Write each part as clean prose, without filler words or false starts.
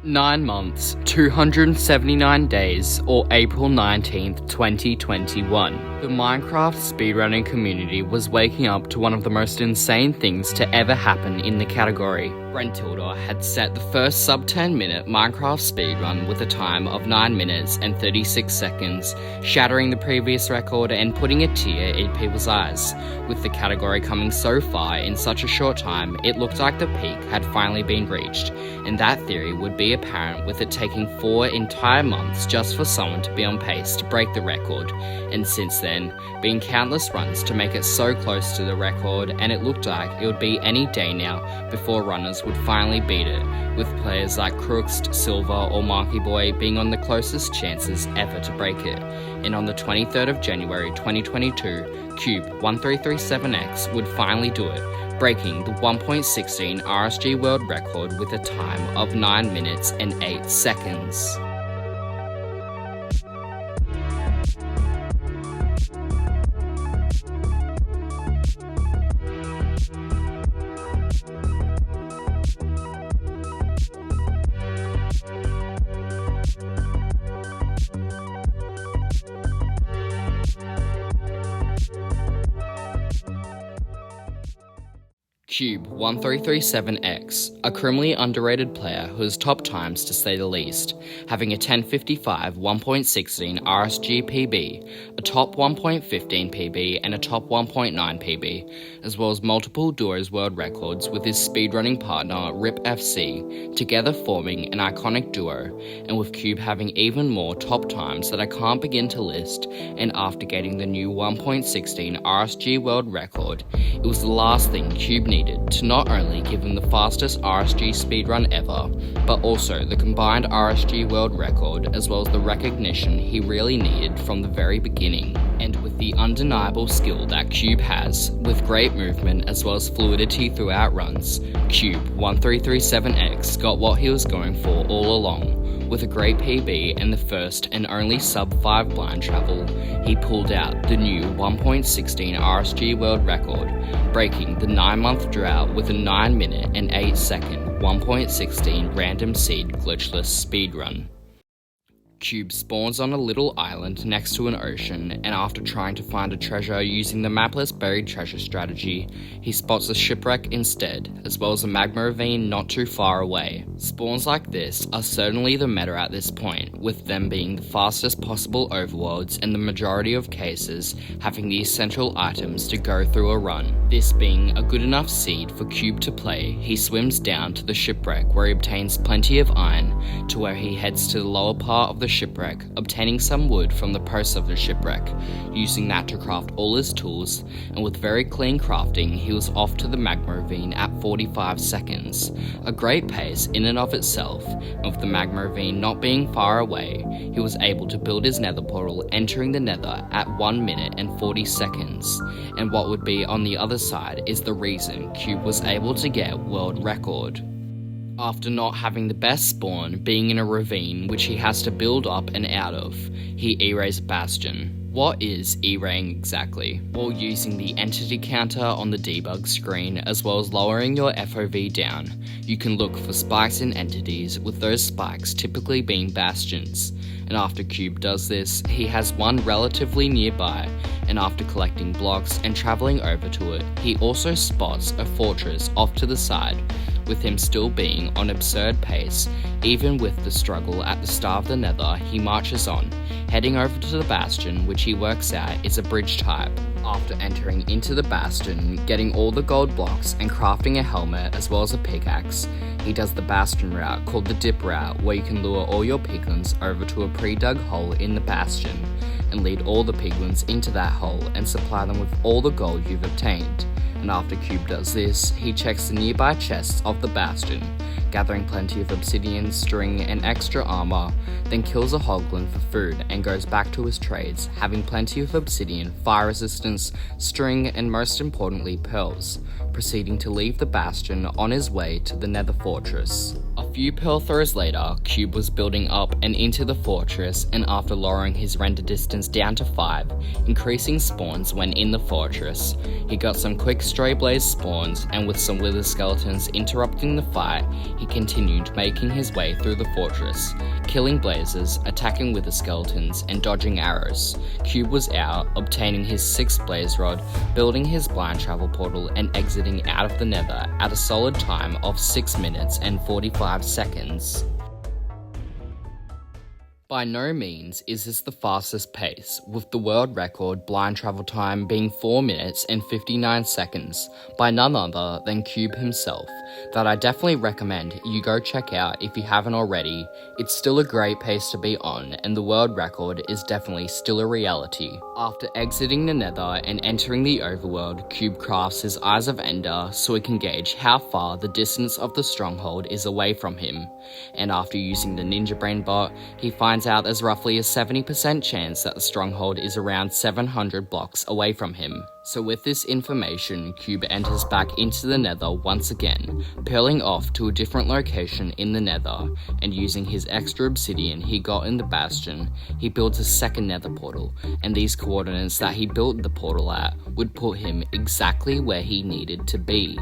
9 months, 279 days, or April 19th, 2021. The Minecraft speedrunning community was waking up to one of the most insane things to ever happen in the category. Brentilda had set the first sub 10 minute Minecraft speedrun with a time of 9 minutes and 36 seconds, shattering the previous record and putting a tear in people's eyes. With the category coming so far in such a short time, it looked like the peak had finally been reached, and that theory would be apparent with it taking 4 entire months just for someone to be on pace to break the record, and since then, been countless runs to make it so close to the record, and it looked like it would be any day now before runners would finally beat it, with players like Crooks, Silver or Marky Boy being on the closest chances ever to break it. And on the 23rd of January 2022, Cube 1337X would finally do it, breaking the 1.16 RSG world record with a time of 9 minutes and 8 seconds. Cube 1337X, a criminally underrated player who has top times to say the least, having a 1055 1.16 RSG PB, a top 1.15 PB and a top 1.9 PB, as well as multiple duos world records with his speedrunning partner Rip FC, together forming an iconic duo, and with Cube having even more top times that I can't begin to list, and after getting the new 1.16 RSG world record, it was the last thing Cube needed to not only give him the fastest RSG speedrun ever, but also the combined RSG world record as well as the recognition he really needed from the very beginning. And with the undeniable skill that Cube has, with great movement as well as fluidity throughout runs, Cube 1337X got what he was going for all along. With a great PB and the first and only sub 5 blind travel, he pulled out the new 1.16 RSG world record, breaking the 9-month drought with a 9 minute and 8 second 1.16 random seed glitchless speedrun. Cube spawns on a little island next to an ocean, and after trying to find a treasure using the mapless buried treasure strategy, he spots a shipwreck instead, as well as a magma ravine not too far away. Spawns like this are certainly the meta at this point, with them being the fastest possible overworlds and the majority of cases having the essential items to go through a run. This being a good enough seed for Cube to play, he swims down to the shipwreck where he obtains plenty of iron, to where he heads to the lower part of the shipwreck, obtaining some wood from the posts of the shipwreck, using that to craft all his tools, and with very clean crafting he was off to the magma ravine at 45 seconds, a great pace in and of itself, and with the magma ravine not being far away, he was able to build his nether portal entering the nether at 1 minute and 40 seconds, and what would be on the other side is the reason Cube was able to get world record. After not having the best spawn being in a ravine which he has to build up and out of, he E-rays a bastion. What is E-raying exactly? Well, using the entity counter on the debug screen as well as lowering your FOV down, you can look for spikes in entities, with those spikes typically being bastions. And after Cube does this, he has one relatively nearby, and after collecting blocks and travelling over to it, he also spots a fortress off to the side, with him still being on absurd pace. Even with the struggle at the start of the nether, he marches on, heading over to the bastion, which he works out is a bridge type. After entering into the bastion, getting all the gold blocks and crafting a helmet as well as a pickaxe, he does the bastion route called the dip route, where you can lure all your piglins over to a pre-dug hole in the bastion, and lead all the piglins into that hole and supply them with all the gold you've obtained. And after Cube does this, he checks the nearby chests of the bastion, gathering plenty of obsidian, string and extra armor, then kills a hoglin for food and goes back to his trades, having plenty of obsidian, fire resistance, string and most importantly pearls, proceeding to leave the bastion on his way to the nether fortress. A few pearl throws later, Cube was building up and into the fortress, and after lowering his render distance down to 5, increasing spawns when in the fortress, he got some quick stray blaze spawned, and with some wither skeletons interrupting the fight, he continued making his way through the fortress, killing blazes, attacking wither skeletons, and dodging arrows. Cube was out, obtaining his 6th blaze rod, building his blind travel portal, and exiting out of the nether at a solid time of 6 minutes and 45 seconds. By no means is this the fastest pace, with the world record blind travel time being 4 minutes and 59 seconds by none other than Cube himself, that I definitely recommend you go check out if you haven't already. It's still a great pace to be on, and the world record is definitely still a reality. After exiting the nether and entering the overworld, Cube crafts his Eyes of Ender so he can gauge how far the distance of the stronghold is away from him, and after using the Ninja Brain bot, he finds out there's roughly a 70% chance that the stronghold is around 700 blocks away from him. So with this information, Cube enters back into the nether once again, pearling off to a different location in the nether, and using his extra obsidian he got in the bastion, he builds a second nether portal, and these coordinates that he built the portal at would put him exactly where he needed to be.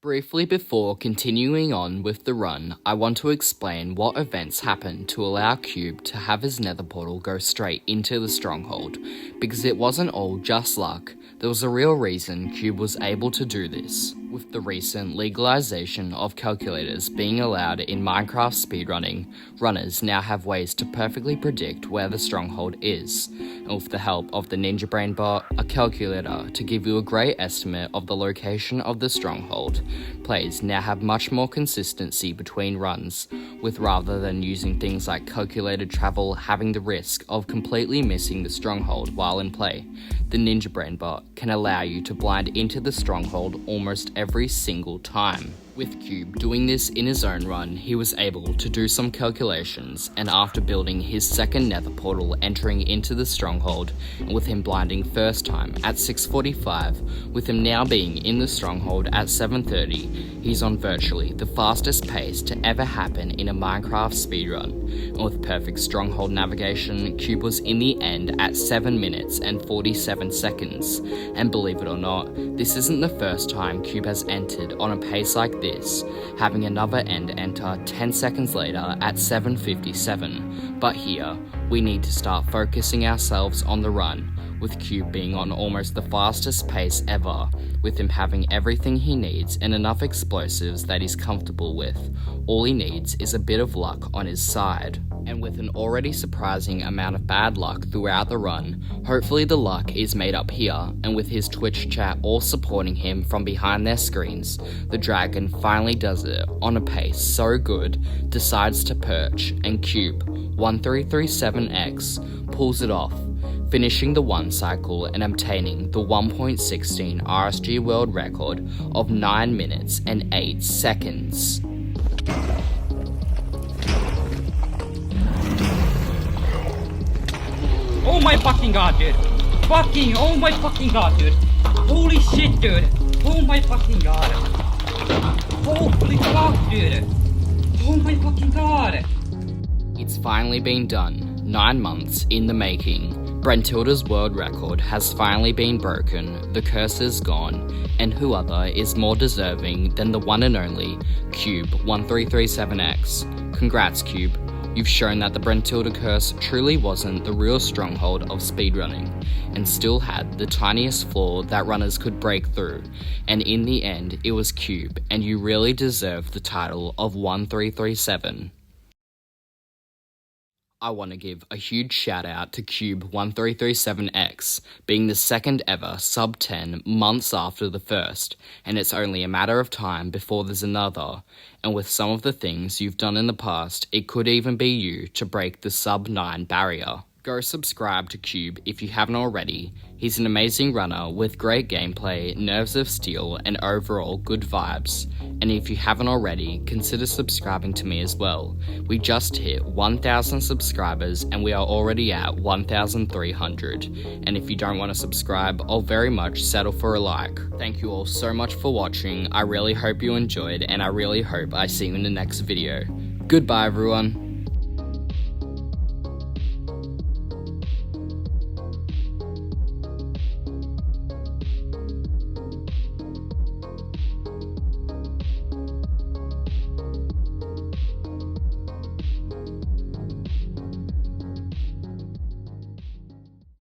Briefly before continuing on with the run, I want to explain what events happened to allow Cube to have his nether portal go straight into the stronghold, because it wasn't all just luck. There was a real reason Cube was able to do this. With the recent legalization of calculators being allowed in Minecraft speedrunning, runners now have ways to perfectly predict where the stronghold is, and with the help of the Ninja Brain bot, a calculator to give you a great estimate of the location of the stronghold, players now have much more consistency between runs, with rather than using things like calculated travel having the risk of completely missing the stronghold while in play. The Ninja Brain bot can allow you to blind into the stronghold almost every single time. With Cube doing this in his own run, he was able to do some calculations, and after building his second nether portal entering into the stronghold, and with him blinding first time at 6:45, with him now being in the stronghold at 7:30, he's on virtually the fastest pace to ever happen in a Minecraft speedrun. And with perfect stronghold navigation, Cube was in the end at 7 minutes and 47 seconds. And believe it or not, this isn't the first time Cube has entered on a pace like this, having another end enter 10 seconds later at 7:57. But here, we need to start focusing ourselves on the run, with Cube being on almost the fastest pace ever, with him having everything he needs and enough explosives that he's comfortable with. All he needs is a bit of luck on his side. And with an already surprising amount of bad luck throughout the run, hopefully the luck is made up here, and with his Twitch chat all supporting him from behind their screens, the dragon finally does it on a pace so good, decides to perch, and Cube 1337X pulls it off, finishing the 1 cycle and obtaining the 1.16 RSG world record of 9 minutes and 8 seconds. Oh my fucking god, dude. Oh my fucking god, dude. Holy shit, dude. Oh my fucking god. Holy fuck, dude. Oh my fucking god. It's finally been done. 9 months in the making. Brentilda's world record has finally been broken, the curse is gone, and who other is more deserving than the one and only Cube 1337X. Congrats, Cube. You've shown that the Brentilda curse truly wasn't the real stronghold of speedrunning, and still had the tiniest flaw that runners could break through, and in the end it was Cube, and you really deserve the title of 1337. I want to give a huge shout out to Cube 1337X, being the second ever sub 10 months after the first, and it's only a matter of time before there's another, and with some of the things you've done in the past, it could even be you to break the sub 9 barrier. Go subscribe to Cube if you haven't already. He's an amazing runner with great gameplay, nerves of steel, and overall good vibes. And if you haven't already, consider subscribing to me as well. We just hit 1,000 subscribers and we are already at 1,300. And if you don't want to subscribe, I'll very much settle for a like. Thank you all so much for watching. I really hope you enjoyed, and I really hope I see you in the next video. Goodbye everyone.